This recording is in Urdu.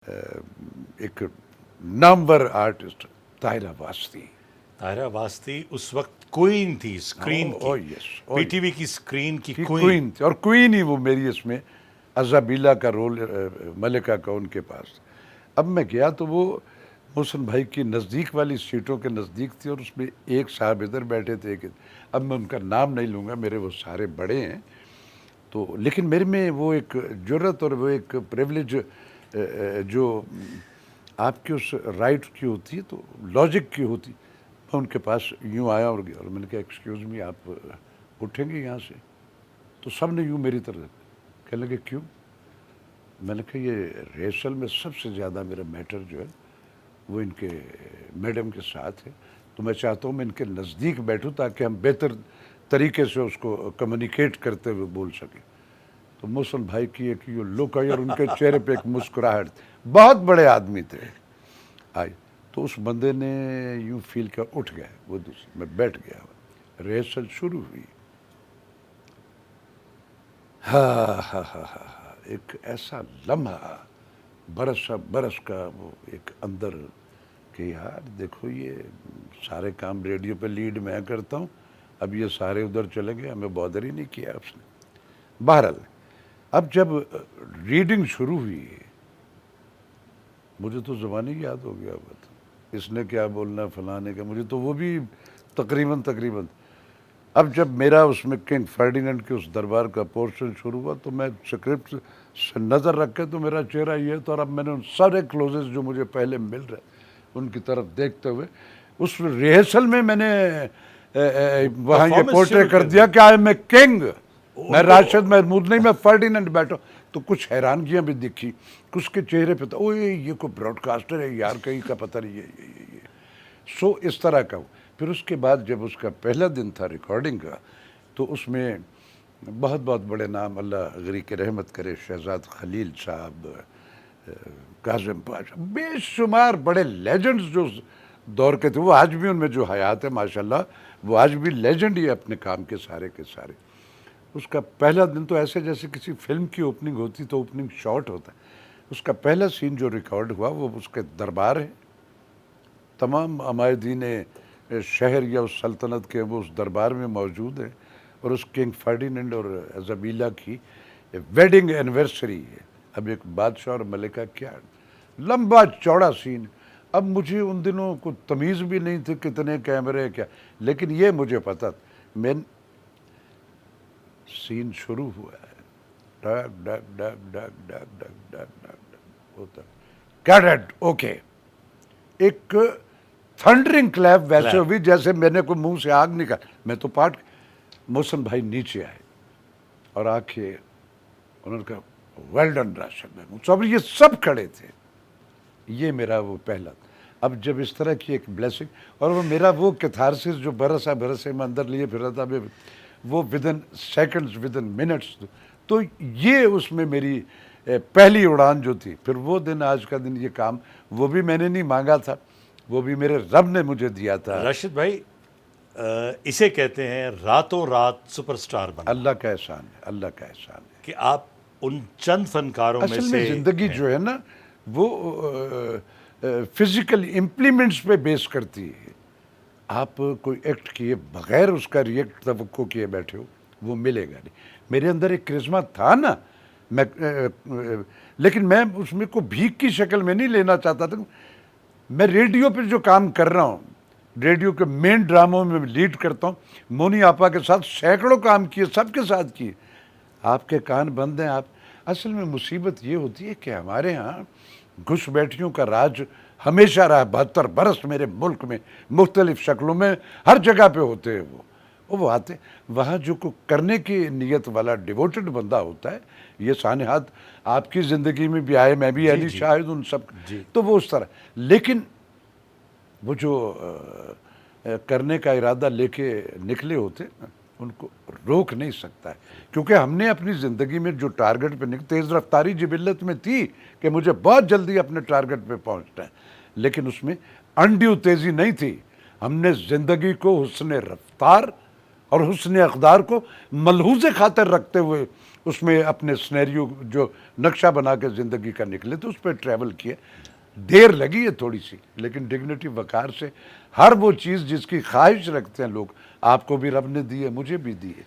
ایک نامور آرٹسٹ طاہرہ واسطی. طاہرہ واسطی اس وقت کوئین تھی اسکرین Oh, کی، yes. پی ٹی وی کی اسکرین کی کوئین. کوئین تھی، اور کوئین ہی وہ میری اس میں ازابیلا کا رول ملکہ کا ان کے پاس. اب میں گیا تو وہ محسن بھائی کی نزدیک والی سیٹوں کے نزدیک تھی، اور اس میں ایک صاحب ادھر بیٹھے تھے. اب میں ان کا نام نہیں لوں گا، میرے وہ سارے بڑے ہیں. تو لیکن میرے میں وہ ایک جرت اور وہ ایک پریولیج جو آپ کے اس رائٹ کی ہوتی ہے تو لاجک کی ہوتی. میں ان کے پاس یوں آیا اور گیا، اور میں نے کہا ایکسکیوز می، آپ اٹھیں گے یہاں سے؟ تو سب نے یوں میری طرف کہنے لگے کیوں؟ میں نے کہا یہ ریہرسل میں سب سے زیادہ میرا میٹر جو ہے وہ ان کے میڈم کے ساتھ ہے، تو میں چاہتا ہوں میں ان کے نزدیک بیٹھوں تاکہ ہم بہتر طریقے سے اس کو کمیونیکیٹ کرتے ہوئے بول سکیں. تو محسن بھائی کی ایک یہ لک آئی اور ان کے چہرے پہ ایک مسکراہٹ تھی. بہت بڑے آدمی تھے. آئی تو اس بندے نے یوں فیل کیا، اٹھ گئے وہ دوسرے، میں بیٹھ گیا. ریہرسل شروع ہوئی. ایک ایسا لمحہ برس کا وہ ایک اندر کہ یار دیکھو یہ سارے کام ریڈیو پہ لیڈ میں کرتا ہوں، اب یہ سارے ادھر چلے گئے، ہمیں بادر ہی نہیں کیا اس نے. بہرحال اب جب ریڈنگ شروع ہوئی مجھے تو زبانی یاد ہو گیا ہوا تھا، اس نے کیا بولنا فلاں نے کیا، مجھے تو وہ بھی تقریباً. اب جب میرا اس میں کنگ فرڈیننڈ کے اس دربار کا پورشن شروع ہوا تو میں سکرپٹ سے نظر رکھ کے تو میرا چہرہ یہ تھا، اور اب میں نے ان سارے کلوزز جو مجھے پہلے مل رہے ان کی طرف دیکھتے ہوئے اس ریہرسل میں نے وہاں یہ پورٹری کر دیا کہ آئی ایم اے کنگ. میں راشد محمود نہیں، میں فرڈیننڈ بیٹھا. تو کچھ حیرانگیاں بھی دکھی، کچھ کے چہرے پہ تھا اوے یہ کوئی براڈ کاسٹر ہے یار، کہیں کا پتہ نہیں یہ. سو اس طرح کا. پھر اس کے بعد جب اس کا پہلا دن تھا ریکارڈنگ کا تو اس میں بہت بڑے نام، اللہ غریق رحمت کرے، شہزاد خلیل صاحب، کاظم پاشا، بے شمار بڑے لیجنڈز جو دور کے تھے، وہ آج بھی ان میں جو حیات ہے ماشاءاللہ، وہ آج بھی لیجنڈ ہی ہے اپنے کام کے سارے. اس کا پہلا دن تو ایسے جیسے کسی فلم کی اوپننگ ہوتی تو اوپننگ شاٹ ہوتا ہے. اس کا پہلا سین جو ریکارڈ ہوا وہ اس کے دربار ہے. تمام عمائدین شہر یا اس سلطنت کے وہ اس دربار میں موجود ہیں، اور اس کنگ فرڈیننڈ اور ازابیلا کی ویڈنگ اینیورسری ہے. اب ایک بادشاہ اور ملکہ، کیا لمبا چوڑا سین. اب مجھے ان دنوں کو تمیز بھی نہیں تھی کتنے کیمرے کیا، لیکن یہ مجھے پتا میں سین شروع ہوا ہے، ڈگ ڈگ ڈگ ڈگ ڈگ ڈگ ڈگ ڈگ ہوتا کیڈٹ اوکے، ایک تھنڈرنگ کلیپ ویسے ہوئی جیسے میں نے کوئی منہ سے آگ نکال. میں تو محسن بھائی نیچے آئے اور آ کے انہوں نے کہا ویل ڈن راشد محمود صاحب، یہ سب کھڑے تھے. یہ میرا وہ پہلا. اب جب اس طرح کی ایک بلیسنگ، اور وہ میرا وہ کیتھارسس جو برسے میں اندر لیے پھر رہا تھا وہ ودن سیکنڈز ودن منٹس، تو یہ اس میں میری پہلی اڑان جو تھی. پھر وہ دن آج کا دن، یہ کام وہ بھی میں نے نہیں مانگا تھا، وہ بھی میرے رب نے مجھے دیا تھا. راشد بھائی اسے کہتے ہیں راتوں رات سپر سٹار بنا. اللہ کا احسان ہے، اللہ کا احسان ہے کہ آپ ان چند فنکاروں میں اصل سے میں زندگی جو ہے نا وہ فزیکل امپلیمنٹس پہ بیس کرتی ہے. آپ کوئی ایکٹ کیے بغیر اس کا ریئیکٹ توقع کیے بیٹھے ہو، وہ ملے گا نہیں. میرے اندر ایک کرشمہ تھا نا، میں لیکن میں اس میں کو بھیک کی شکل میں نہیں لینا چاہتا تھا. میں ریڈیو پہ جو کام کر رہا ہوں، ریڈیو کے مین ڈراموں میں لیڈ کرتا ہوں، مونی آپا کے ساتھ سینکڑوں کام کیے، سب کے ساتھ کیے. آپ کے کان بند ہیں. آپ اصل میں مصیبت یہ ہوتی ہے کہ ہمارے ہاں گھس بیٹھیوں کا راج ہمیشہ رہا. 72 برس میرے ملک میں مختلف شکلوں میں ہر جگہ پہ ہوتے ہیں. وہ آتے وہاں جو کو کرنے کی نیت والا ڈیووٹڈ بندہ ہوتا ہے. یہ سانحات آپ کی زندگی میں بھی آئے، میں بھی علی شاہد ان سب. تو وہ اس طرح، لیکن وہ جو کرنے کا ارادہ لے کے نکلے ہوتے ان کو روک نہیں سکتا ہے. کیونکہ ہم نے اپنی زندگی میں جو ٹارگٹ پہ تیز رفتاری جبلت میں تھی کہ مجھے بہت جلدی اپنے ٹارگٹ پہ پہنچنا ہے، لیکن اس میں انڈیو تیزی نہیں تھی. ہم نے زندگی کو حسن رفتار اور حسن اقدار کو ملحوظ خاطر رکھتے ہوئے اس میں اپنے سنیریو جو نقشہ بنا کے زندگی کا نکلے تو اس پہ ٹریول کیا. دیر لگی ہے تھوڑی سی, لیکن ڈگنیٹی وقار سے ہر وہ چیز جس کی خواہش رکھتے ہیں لوگ, آپ کو بھی رب نے دی ہے, مجھے بھی دی ہے.